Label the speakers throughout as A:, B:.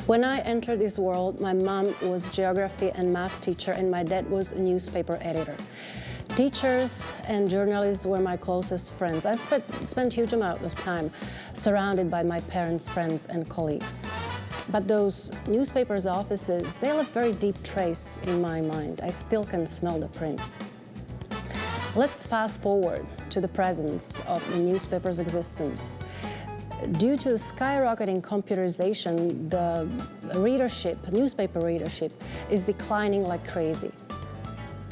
A: When I entered this world, my mom was a geography and math teacher, and my dad was a newspaper editor. Teachers and journalists were my closest friends. I spent a huge amount of time surrounded by my parents' friends and colleagues. But those newspapers' offices, they left very deep trace in my mind. I still can smell the print. Let's fast forward to the presence of the newspaper's existence. Due to skyrocketing computerization, the readership, newspaper readership, is declining like crazy.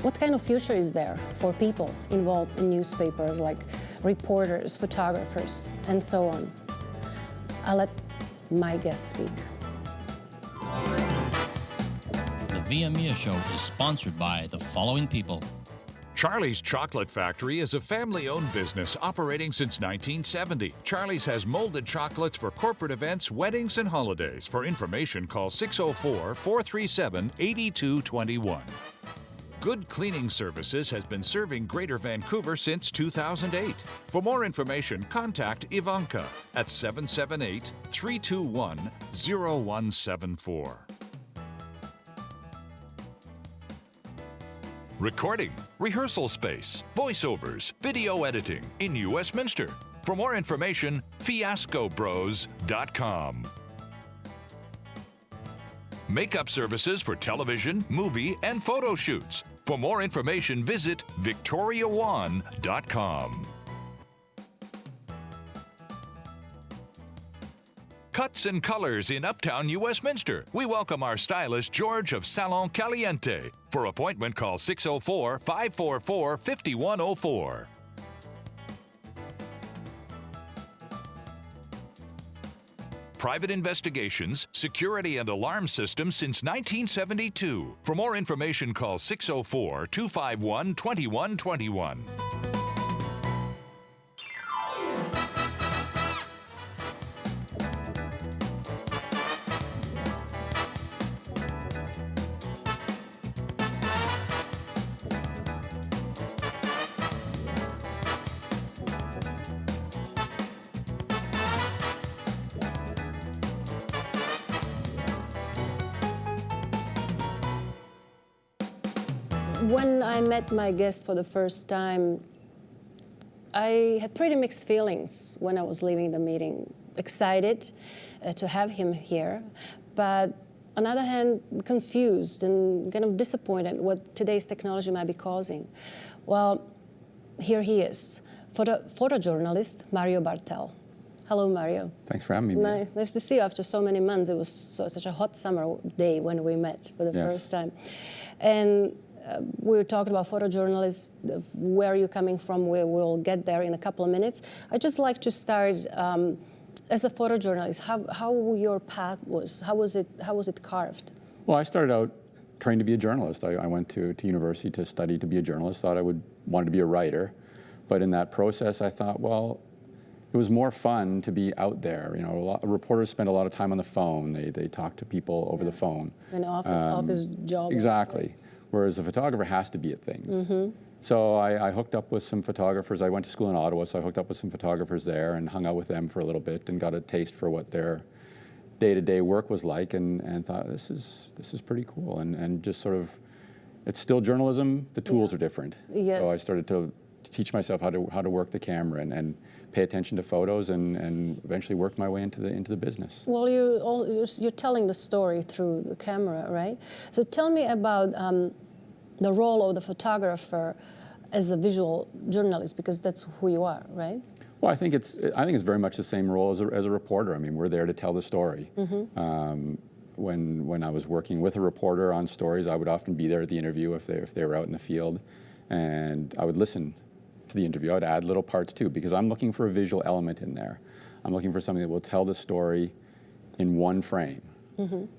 A: What kind of future is there for people involved in newspapers, like reporters, photographers, and so on? I'll let my guest speak.
B: The VIAMIA show is sponsored by the following people.
C: Charlie's Chocolate Factory is a family-owned business operating since 1970. Charlie's has molded chocolates for corporate events, weddings, and holidays. For information, call 604-437-8221. Good Cleaning Services has been serving Greater Vancouver since 2008. For more information, contact Ivanka at 778-321-0174. Recording, rehearsal space, voiceovers, video editing in New Westminster. For more information, fiascobros.com. Makeup services for television, movie, and photo shoots. For more information, visit victoriawan.com. Cuts and colors in Uptown New Westminster. We welcome our stylist, George of Salon Caliente. For appointment, call 604-544-5104. Private investigations, security and alarm systems since 1972. For more information, call 604-251-2121.
A: When I met my guest for the first time, I had pretty mixed feelings when I was leaving the meeting. Excited to have him here, but on the other hand, confused and kind of disappointed what today's technology might be causing. Well, here he is, photojournalist Mario BARTEL. Hello, Mario.
D: Thanks for having me.
A: Nice to see you after so many months. It was such a hot summer day when we met for the first time. And we were talking about photojournalists, where you're coming from, we'll get there in a couple of minutes. I'd just like to start as a photojournalist, how your path was, how was it carved?
D: Well, I started out trained to be a journalist. I went to university to study to be a journalist, thought I wanted to be a writer. But in that process, I thought, well, it was more fun to be out there. You know, reporters spend a lot of time on the phone. They talk to people over the phone.
A: An office job.
D: Exactly. Whereas a photographer has to be at things. So I hooked up with some photographers. I went to school in Ottawa, so I hooked up with some photographers there and hung out with them for a little bit and got a taste for what their day-to-day work was like, and thought, this is pretty cool. And just sort of, it's still journalism, the tools are different.
A: Yes.
D: So I started to teach myself how to work the camera and pay attention to photos, and eventually worked my way into the business.
A: Well, you're telling the story through the camera, right? So tell me about the role of the photographer as a visual journalist, because that's who you are, right?
D: Well, I think it's very much the same role as a reporter. I mean, we're there to tell the story. When I was working with a reporter on stories, I would often be there at the interview if they were out in the field, and I would listen to the interview. I'd add little parts too, because I'm looking for a visual element in there. I'm looking for something that will tell the story in one frame.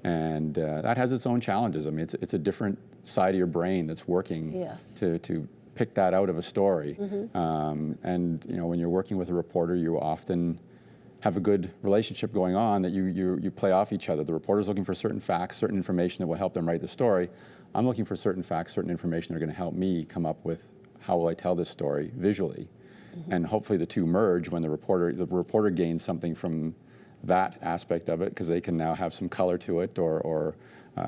D: And that has its own challenges. I mean, it's a different side of your brain that's working to pick that out of a story. And you know, when you're working with a reporter, you often have a good relationship going on that you play off each other. The reporter's looking for certain facts, certain information that will help them write the story. I'm looking for certain facts, certain information that are going to help me come up with how will I tell this story visually. And hopefully the two merge when the reporter gains something from that aspect of it, because they can now have some color to it or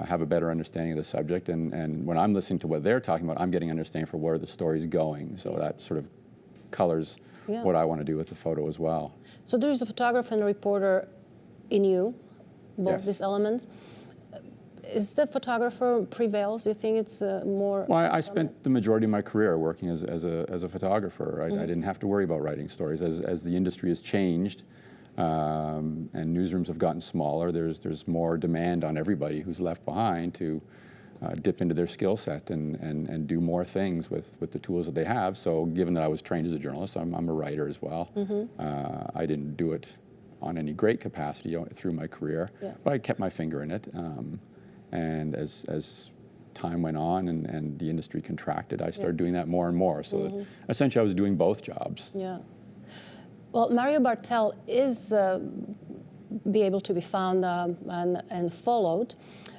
D: have a better understanding of the subject. And when I'm listening to what they're talking about, I'm getting an understanding for where the story's going. So that sort of colors what I want to do with the photo as well.
A: So there's a photographer and a reporter in you, both
D: Yes.
A: these elements. Is the photographer prevails? Do you think it's more?
D: Well, I spent the majority of my career working as a photographer. Right? I didn't have to worry about writing stories. As the industry has changed and newsrooms have gotten smaller, there's more demand on everybody who's left behind to dip into their skill set and do more things with the tools that they have. So given that I was trained as a journalist, I'm a writer as well. I didn't do it on any great capacity through my career, but I kept my finger in it. And as time went on and the industry contracted, I started doing that more and more. So that essentially I was doing both jobs.
A: Yeah. Well, Mario Bartel is be able to be found and followed,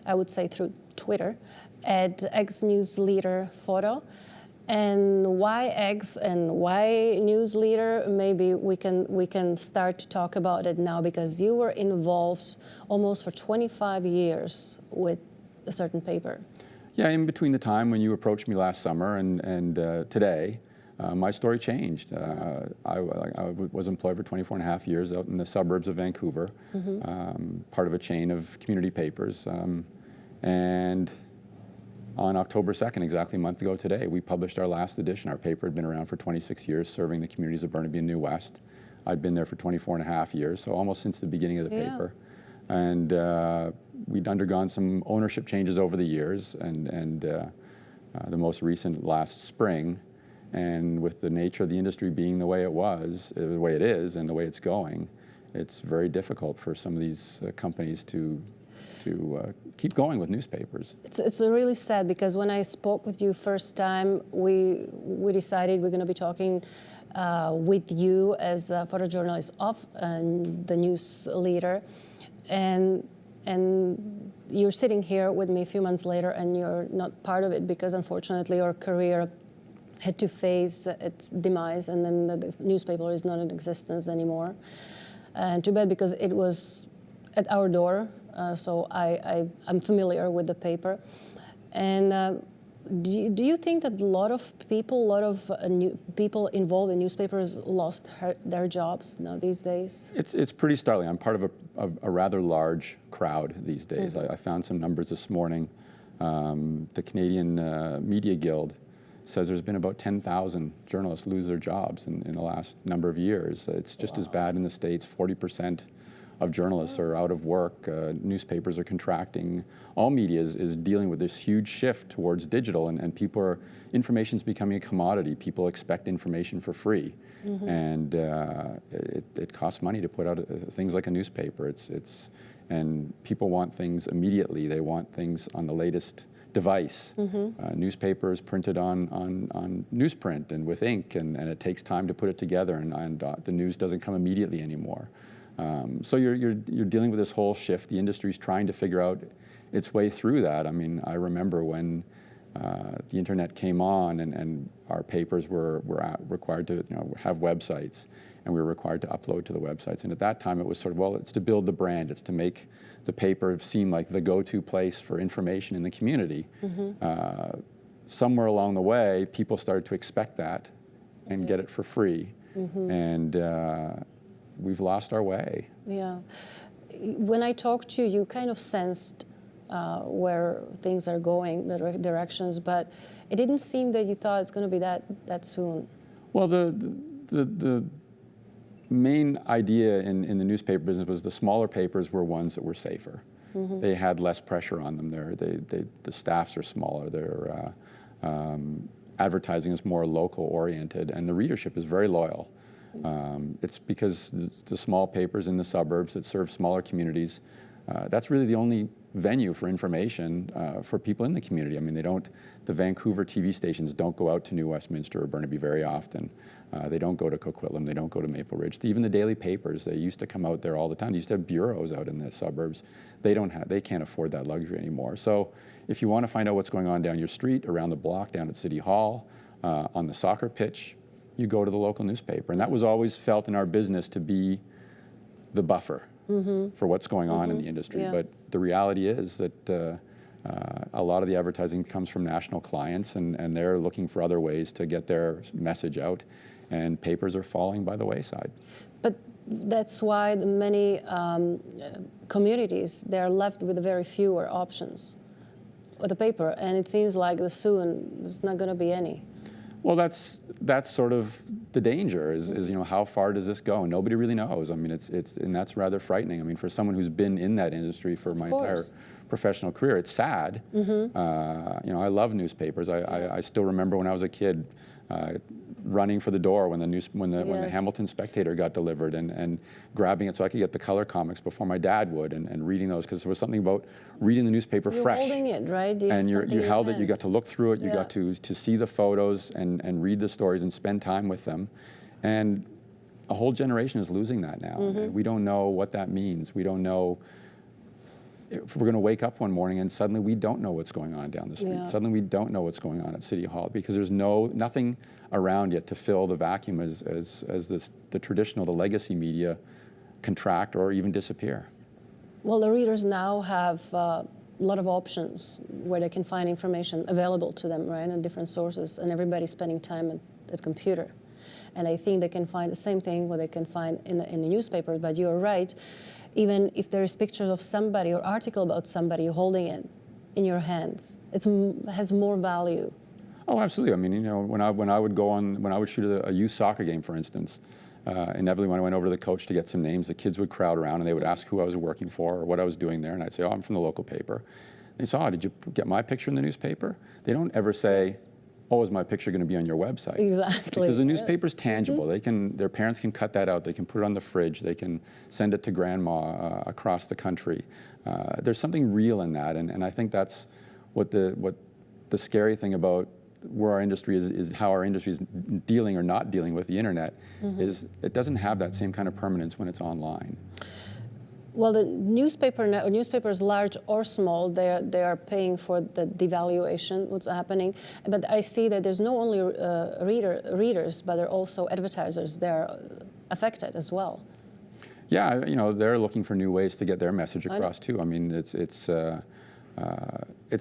A: I would say, through Twitter at ex-NewsLeader photo. And why Eggs and why NewsLeader? Maybe we can start to talk about it now, because you were involved almost for 25 years with a certain paper.
D: Yeah, in between the time when you approached me last summer and today, my story changed. I was employed for 24 and a half years out in the suburbs of Vancouver, part of a chain of community papers. And on October 2nd, exactly a month ago today, we published our last edition. Our paper had been around for 26 years, serving the communities of Burnaby and New West. I'd been there for 24 and a half years, so almost since the beginning of the paper. And we'd undergone some ownership changes over the years, and the most recent last spring. And with the nature of the industry being the way it was, the way it is, and the way it's going, it's very difficult for some of these companies to keep going with newspapers.
A: It's really sad, because when I spoke with you first time, we decided we're going to be talking with you as a photojournalist of the NewsLeader, and you're sitting here with me a few months later, and you're not part of it because unfortunately your career had to face its demise, and then the newspaper is not in existence anymore. And too bad, because it was at our door. So I'm familiar with the paper. And do you think that a lot of people involved in newspapers lost their jobs now these days?
D: It's pretty startling. I'm part of a rather large crowd these days. I found some numbers this morning. The Canadian Media Guild says there's been about 10,000 journalists lose their jobs in the last number of years. It's just as bad in the States. 40% of journalists are out of work. Newspapers are contracting. All media is dealing with this huge shift towards digital, and information is becoming a commodity. People expect information for free, and it costs money to put out things like a newspaper. And people want things immediately. They want things on the latest device. Newspapers printed on newsprint and with ink, and it takes time to put it together, and the news doesn't come immediately anymore. So you're dealing with this whole shift. The industry's trying to figure out its way through that. I mean, I remember when the internet came on, and our papers were required to have websites, and we were required to upload to the websites. And at that time, it was sort of, well, it's to build the brand. It's to make the paper seem like the go-to place for information in the community. Somewhere along the way, people started to expect that and get it for free. And we've lost our way. Yeah.
A: When I talked to you, you kind of sensed where things are going, the directions, but it didn't seem that you thought it's going to be that soon.
D: Well, the main idea in the newspaper business was the smaller papers were ones that were safer. They had less pressure on them. The staffs are smaller. Their advertising is more local oriented, and the readership is very loyal. It's because the small papers in the suburbs that serve smaller communities, that's really the only venue for information for people in the community. I mean, the Vancouver TV stations don't go out to New Westminster or Burnaby very often. They don't go to Coquitlam, they don't go to Maple Ridge. Even the daily papers, they used to come out there all the time. They used to have bureaus out in the suburbs. They can't afford that luxury anymore. So if you want to find out what's going on down your street, around the block, down at City Hall, on the soccer pitch, you go to the local newspaper. And that was always felt in our business to be the buffer. for what's going on in the industry.
A: Yeah.
D: But the reality is that a lot of the advertising comes from national clients, and they're looking for other ways to get their message out, and papers are falling by the wayside.
A: But that's why the many communities, they're left with very fewer options with the paper, and it seems like soon there's not going to be any.
D: Well, that's sort of the danger. Is you know, how far does this go? Nobody really knows. I mean, and that's rather frightening. I mean, for someone who's been in that industry for my entire professional career, it's sad. You know, I love newspapers. I still remember when I was a kid, running for the door when the Hamilton Spectator got delivered, and grabbing it so I could get the color comics before my dad would, and reading those, because there was something about reading the newspaper
A: You're
D: fresh.
A: holding it, right?
D: And you held it, you got to look through it, you got to see the photos and read the stories and spend time with them. And a whole generation is losing that now. And we don't know what that means. We don't know if we're going to wake up one morning and suddenly we don't know what's going on down the street. Suddenly we don't know what's going on at City Hall, because there's nothing around yet to fill the vacuum as the traditional, the legacy media contract or even disappear. Well,
A: the readers now have a lot of options where they can find information available to them, right, on different sources, and everybody's spending time at computer. And I think they can find the same thing what they can find in the newspaper, but you're right. Even if there is pictures of somebody or article about somebody, you're holding it in your hands. It has more value. Oh, absolutely. I mean, you know, when I would shoot a youth soccer game, for instance, inevitably when I went over to the coach to get some names, the kids would crowd around and they would ask who I was working for or what I was doing there, and I'd say, oh, I'm from the local paper. They say, oh, did you get my picture in the newspaper? They don't ever say, oh, is my picture going to be on your website? Exactly. Because the newspaper's tangible. Their parents can cut that out. They can put it on the fridge. They can send it to grandma across the country. There's something real in that, and I think that's what the scary thing about where our industry is how our industry is dealing or not dealing with the internet is it doesn't have that same kind of permanence when it's online. Well, the newspapers, large or small, they are paying for the devaluation, what's happening. But I see that there's not only readers, but there are also advertisers. They're affected as well. Yeah, you know, they're looking for new ways to get their message across too. I mean, it's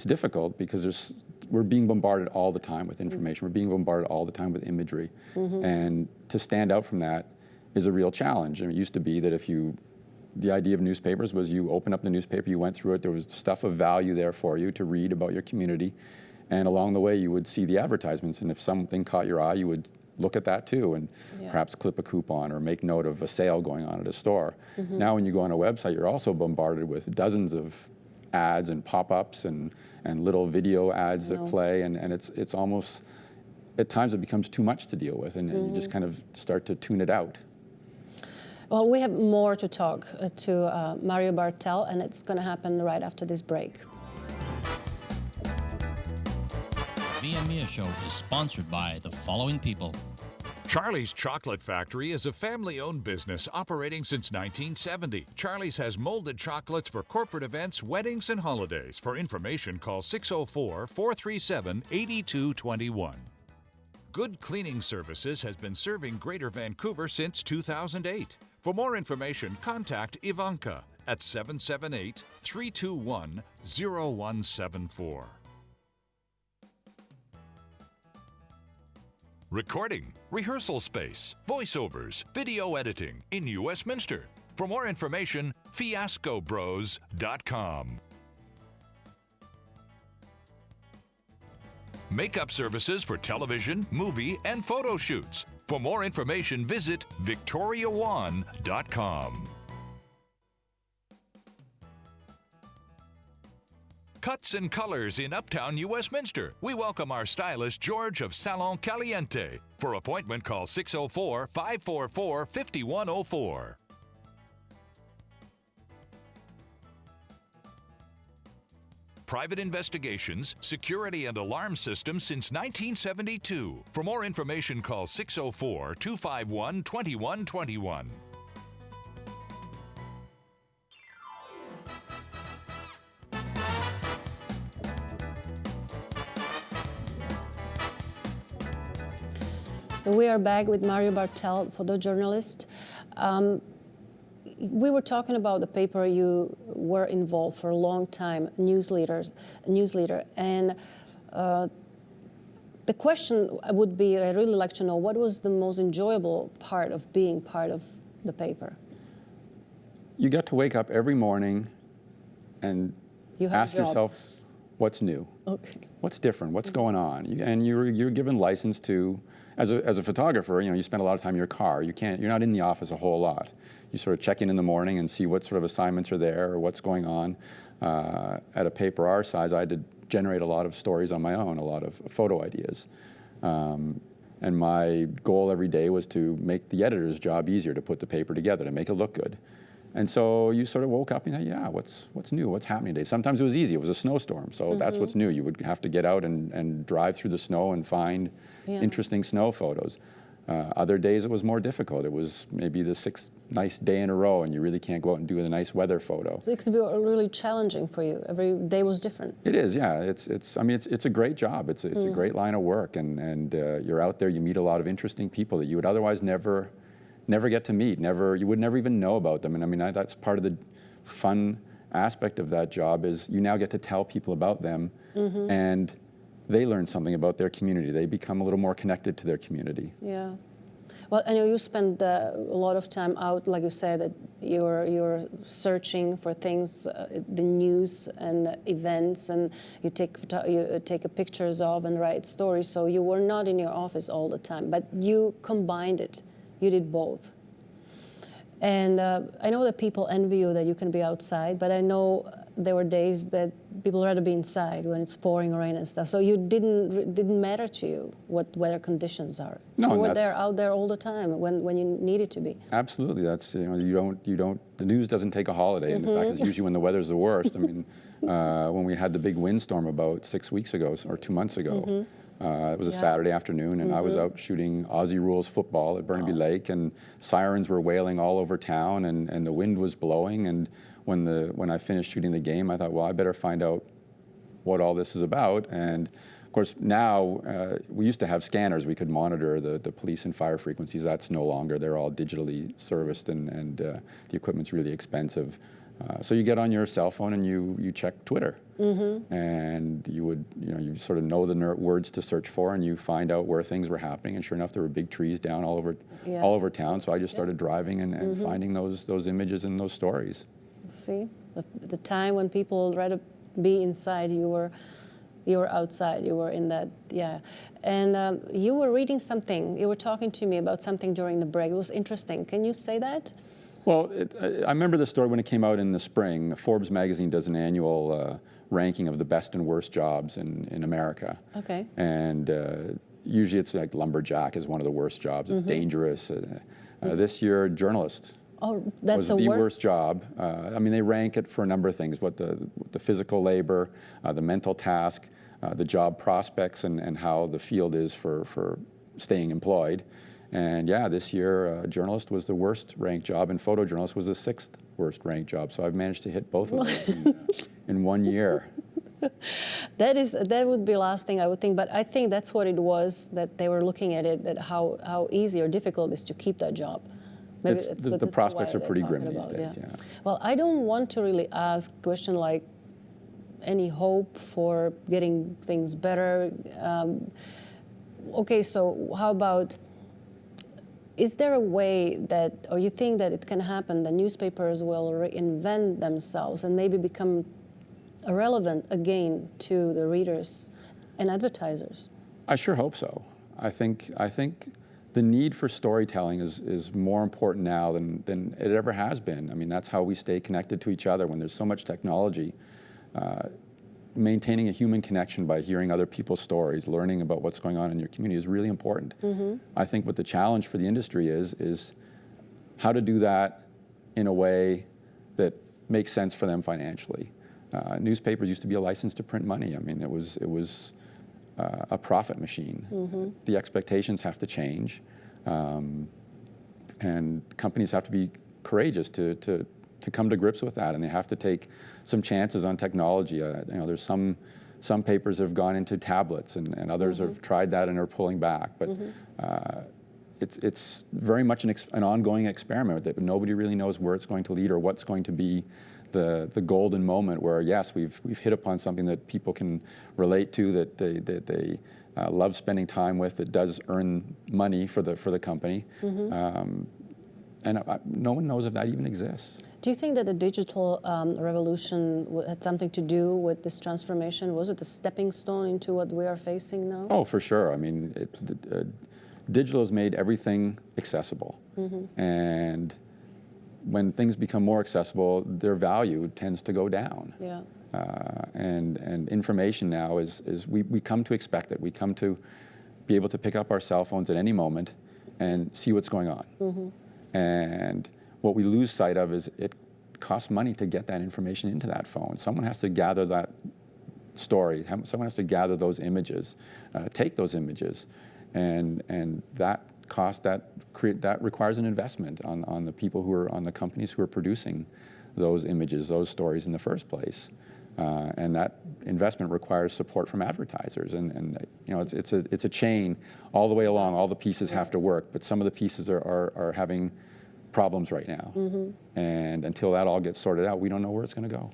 A: difficult because we're being bombarded all the time with information. We're being bombarded all the time with imagery, and to stand out from that is a real challenge. I mean, it used to be that the idea of newspapers was you open up the newspaper, you went through it, there was stuff of value there for you to read about your community, and along the way you would see the advertisements, and if something caught your eye, you would look at that too, and perhaps clip a coupon or make note of a sale going on at a store. Now when you go on a website, you're also bombarded with dozens of ads and pop-ups and little video ads that play, and it's almost, at times it becomes too much to deal with, and you just kind of start to tune it out. Well, we have more to talk to Mario Bartel, and it's going to happen right after this break.
B: The VIAMIA show is sponsored by the following people.
C: Charlie's Chocolate Factory is a family-owned business operating since 1970. Charlie's has molded chocolates for corporate events, weddings, and holidays. For information, call 604-437-8221. Good Cleaning Services has been serving Greater Vancouver since 2008. For more information, contact Ivanka at 778-321-0174. Recording, rehearsal space, voiceovers, video editing in New Westminster. For more information, fiascobros.com. Makeup services for television, movie, and photo shoots. For more information, visit victoriawan.com. Cuts and colors in Uptown New Westminster. We welcome our stylist, George of Salon Caliente. For appointment, call 604-544-5104. Private investigations, security and alarm systems since 1972. For more information, call 604-251-2121. So we are back with Mario Bartel, photojournalist.
A: we were talking about the paper you were involved for a long time, NewsLeader, and the question would be, I'd really like to know, what was the most enjoyable part of being part of the paper?
D: You got to wake up every morning and ask yourself, what's new?
A: Okay.
D: What's different? What's going on? And you're given license to, as a photographer, you spend a lot of time in your car. You're not in the office a whole lot. You sort of check in the morning and see what sort of assignments are there or what's going on. At a paper our size, I had to generate a lot of stories on my own, a lot of photo ideas. And my goal every day was to make the editor's job easier, to put the paper together, to make it look good. And so you sort of woke up and thought, yeah, what's new? What's happening today? Sometimes it was easy. It was a snowstorm, so that's what's new. You would have to get out and drive through the snow and find interesting snow photos. Other days it was more difficult. It was maybe the 6th nice day in a row and you really can't go out and do a nice weather photo.
A: So it could be really challenging for you. Every day was different. It
D: is, yeah. I mean, it's a great job. It's a great line of work, and you're out there, you meet a lot of interesting people that you would otherwise never get to meet. You would never even know about them. And I mean, that's part of the fun aspect of that job, is you now get to tell people about them, and they learn something about their community. They become a little more connected to their community.
A: Yeah. Well, I know you spend a lot of time out, like you said, that you're searching for things, the news and events, and you take pictures of and write stories. So you were not in your office all the time, but you combined it. You did both. And I know that people envy you that you can be outside, but I know there were days that people rather be inside when it's pouring rain and stuff. So you didn't matter to you what weather conditions are.
D: No,
A: you were out there all the time when you needed to be. Absolutely,
D: that's the news doesn't take a holiday. And in fact, it's usually when the weather's the worst. I mean, when we had the big windstorm about 6 weeks ago or 2 months ago. It was a Saturday afternoon, and I was out shooting Aussie rules football at Burnaby Lake, and sirens were wailing all over town, and the wind was blowing. And when I finished shooting the game, I thought, well, I better find out what all this is about. And of course, now we used to have scanners. We could monitor the police and fire frequencies. That's no longer. They're all digitally serviced, and the equipment's really expensive. So you get on your cell phone and you check Twitter, and you sort of know the words to search for, and you find out where things were happening. And sure enough, there were big trees down all over town. So I just started driving and finding those images and those stories.
A: See, the time when people rather be inside, you were outside. You were in that, And you were reading something. You were talking to me about something during the break. It was interesting. Can you say that?
D: Well, I remember the story when it came out in the spring. Forbes magazine does an annual ranking of the best and worst jobs in America.
A: Okay.
D: And usually it's like lumberjack is one of the worst jobs. It's dangerous. This year, journalist was the worst job. I mean, they rank it for a number of things: what the physical labor, the mental task, the job prospects, and how the field is for staying employed. And this year, journalist was the worst ranked job, and photojournalist was the 6th worst ranked job. So I've managed to hit both of those in 1 year.
A: That would be the last thing I would think, but I think that's what it was, that they were looking at it, that how easy or difficult it is to keep that job. Maybe
D: the prospects are pretty grim these days. Yeah.
A: Well, I don't want to really ask a question like any hope for getting things better. Okay, so how about, is there a way that, or you think that it can happen, that newspapers will reinvent themselves and maybe become relevant again to the readers and advertisers?
D: I sure hope so. I think the need for storytelling is more important now than it ever has been. I mean, that's how we stay connected to each other when there's so much technology. Maintaining a human connection by hearing other people's stories, learning about what's going on in your community is really important. I think what the challenge for the industry is how to do that in a way that makes sense for them financially. Newspapers used to be a license to print money. I mean, it was a profit machine. The expectations have to change, and companies have to be courageous to come to grips with that, and they have to take some chances on technology. There's some papers have gone into tablets, and others have tried that and are pulling back. But it's very much an ongoing experiment that nobody really knows where it's going to lead or what's going to be the golden moment where, yes, we've hit upon something that people can relate to, that they love spending time with, that does earn money for the company. And no one knows if that even exists.
A: Do you think that the digital revolution had something to do with this transformation? Was it a stepping stone into what we are facing now?
D: Oh, for sure. I mean, digital has made everything accessible. And when things become more accessible, their value tends to go down.
A: Yeah.
D: And information now we come to expect it. We come to be able to pick up our cell phones at any moment and see what's going on. And what we lose sight of is it costs money to get that information into that phone. Someone has to gather that story. Someone has to gather those images, take those images, and that cost, that requires an investment on the people who are, on the companies who are producing those images, those stories in the first place. And that investment requires support from advertisers, and you know, it's a chain all the way along. All the pieces have to work, but some of the pieces are having problems right now. And until that all gets sorted out, we don't know where it's going to go.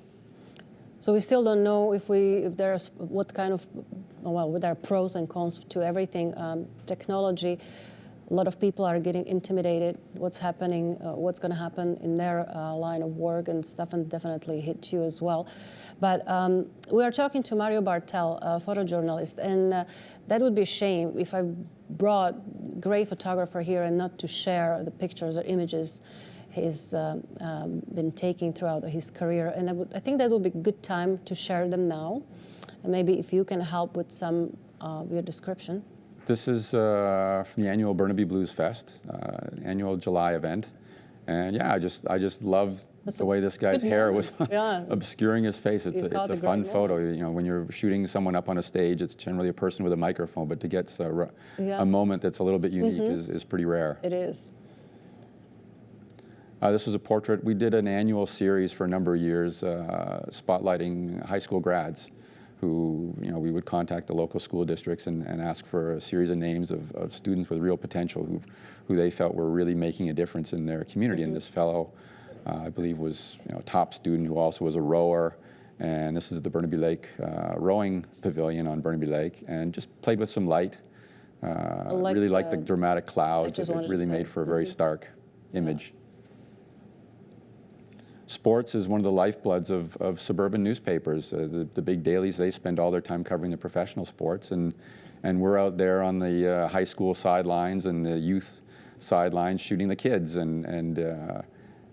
A: So we still don't know if there's what kind of, well, there are pros and cons to everything. Technology. A lot of people are getting intimidated. What's happening? What's going to happen in their line of work and stuff, and definitely hit you as well. But we are talking to Mario BARTEL, a photojournalist, and that would be a shame if I brought a great photographer here and not to share the pictures or images he's been taking throughout his career. And I think that would be a good time to share them now. And maybe if you can help with some your description.
D: This is from the annual Burnaby Blues Fest, annual July event. And yeah, I just love the way this guy's hair was obscuring his face. It's a fun photo. You know, when you're shooting someone up on a stage, it's generally a person with a microphone, but to get a moment that's a little bit unique is pretty rare.
A: It is.
D: This was a portrait. We did an annual series for a number of years, spotlighting high school grads who, you know, we would contact the local school districts and ask for a series of names of students with real potential who they felt were really making a difference in their community. And this fellow, I believe, was, you know, a top student who also was a rower. And this is at the Burnaby Lake rowing pavilion on Burnaby Lake, and just played with some light. Really liked the dramatic clouds. It really made for a very stark image. Sports is one of the lifebloods of suburban newspapers. The big dailies, they spend all their time covering the professional sports, and we're out there on the high school sidelines and the youth sidelines shooting the kids. And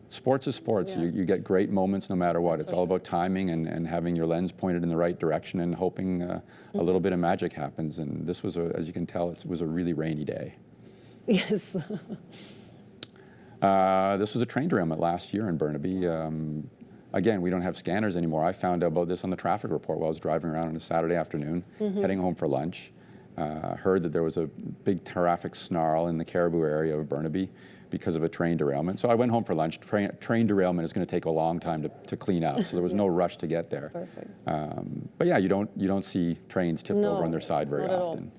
D: sports is sports. Yeah. You get great moments no matter what. It's all about timing and having your lens pointed in the right direction and hoping a little bit of magic happens. And this was, as you can tell, it was a really rainy day.
A: Yes.
D: This was a train derailment last year in Burnaby. Again, we don't have scanners anymore. I found out about this on the traffic report while I was driving around on a Saturday afternoon, heading home for lunch. Heard that there was a big traffic snarl in the Caribou area of Burnaby because of a train derailment. So I went home for lunch. Train derailment is going to take a long time to clean up, so there was no rush to get there.
A: Perfect.
D: But yeah, you don't see trains tipped over on their side very often.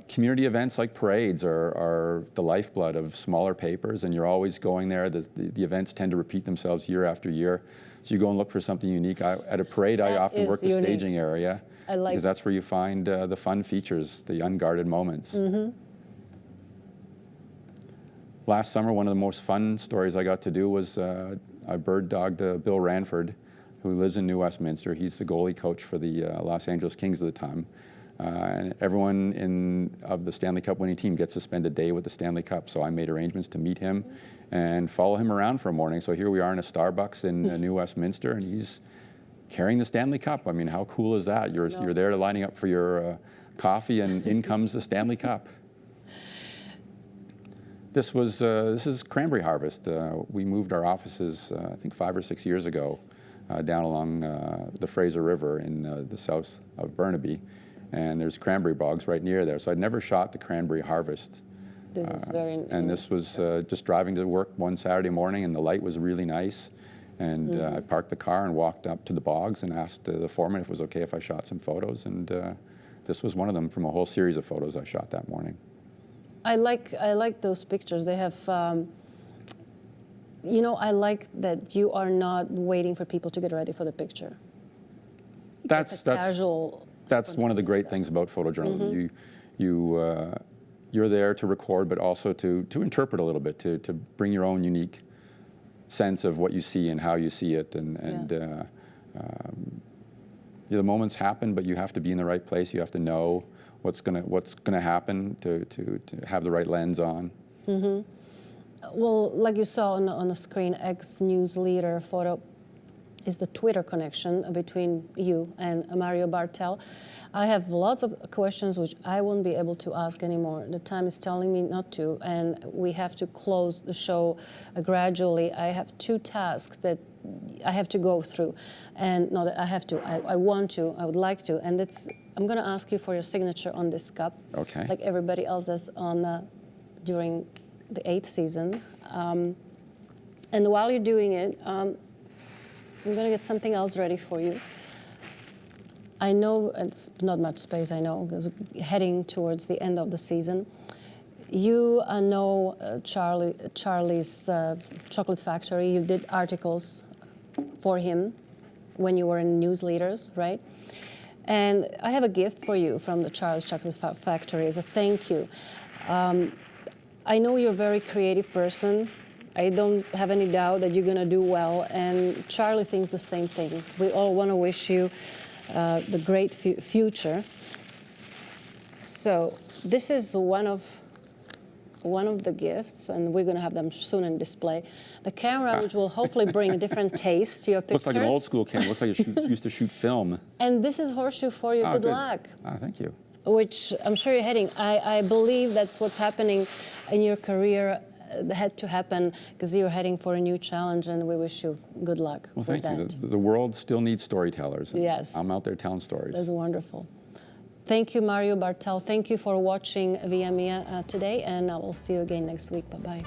D: Community events like parades are the lifeblood of smaller papers, and you're always going there. The events tend to repeat themselves year after year, so you go and look for something unique. At a parade, I often work the staging area, because that's where you find the fun features, the unguarded moments. Last summer, one of the most fun stories I got to do was I bird-dogged Bill Ranford, who lives in New Westminster. He's the goalie coach for the Los Angeles Kings at the time. And everyone of the Stanley Cup winning team gets to spend a day with the Stanley Cup. So I made arrangements to meet him and follow him around for a morning. So here we are in a Starbucks in New Westminster, and he's carrying the Stanley Cup. I mean, how cool is that? You're there lining up for your coffee, and in comes the Stanley Cup. This is cranberry harvest. We moved our offices, I think 5 or 6 years ago, down along the Fraser River in the south of Burnaby. And there's cranberry bogs right near there. So I'd never shot the cranberry harvest.
A: This is very
D: and this was just driving to work one Saturday morning, and the light was really nice. And I parked the car and walked up to the bogs and asked the foreman if it was okay if I shot some photos. And this was one of them from a whole series of photos I shot that morning.
A: I like those pictures. They have, you know, I like that you are not waiting for people to get ready for the picture.
D: That's
A: casual.
D: That's one of the great things about photojournalism. You're there to record, but also to interpret a little bit, to bring your own unique sense of what you see and how you see it, the moments happen, but you have to be in the right place. You have to know what's gonna happen to have the right lens on.
A: Mm-hmm. Well, like you saw on the screen, ex-NewsLeader photo is the Twitter connection between you and Mario Bartel. I have lots of questions which I won't be able to ask anymore. The time is telling me not to, and we have to close the show gradually. I have 2 tasks that I have to go through, and not that I have to, I want to, I would like to, and I'm gonna ask you for your signature on this cup,
D: okay,
A: like everybody else does during the 8th season. And while you're doing it, I'm gonna get something else ready for you. I know it's not much space, I know, because heading towards the end of the season. You know Charlie's Chocolate Factory. You did articles for him when you were in NewsLeaders, right? And I have a gift for you from the Charlie's Chocolate Factory as a thank you. I know you're a very creative person. I don't have any doubt that you're gonna do well, and Charlie thinks the same thing. We all wanna wish you the great future. So this is one of the gifts, and we're going to have them soon in display. The camera, which will hopefully bring a different taste to your pictures.
D: Looks like an old school camera. Looks like you used to shoot film.
A: And this is Horseshoe for you. Good luck.
D: Thank you.
A: Which I'm sure you're heading. I believe that's what's happening in your career. Had to happen because you're heading for a new challenge, and we wish you good luck.
D: Well, thank you. The world still needs storytellers.
A: Yes.
D: I'm out there telling stories.
A: That's wonderful. Thank you, Mario Bartel. Thank you for watching VIAMIA today, and I will see you again next week. Bye-bye.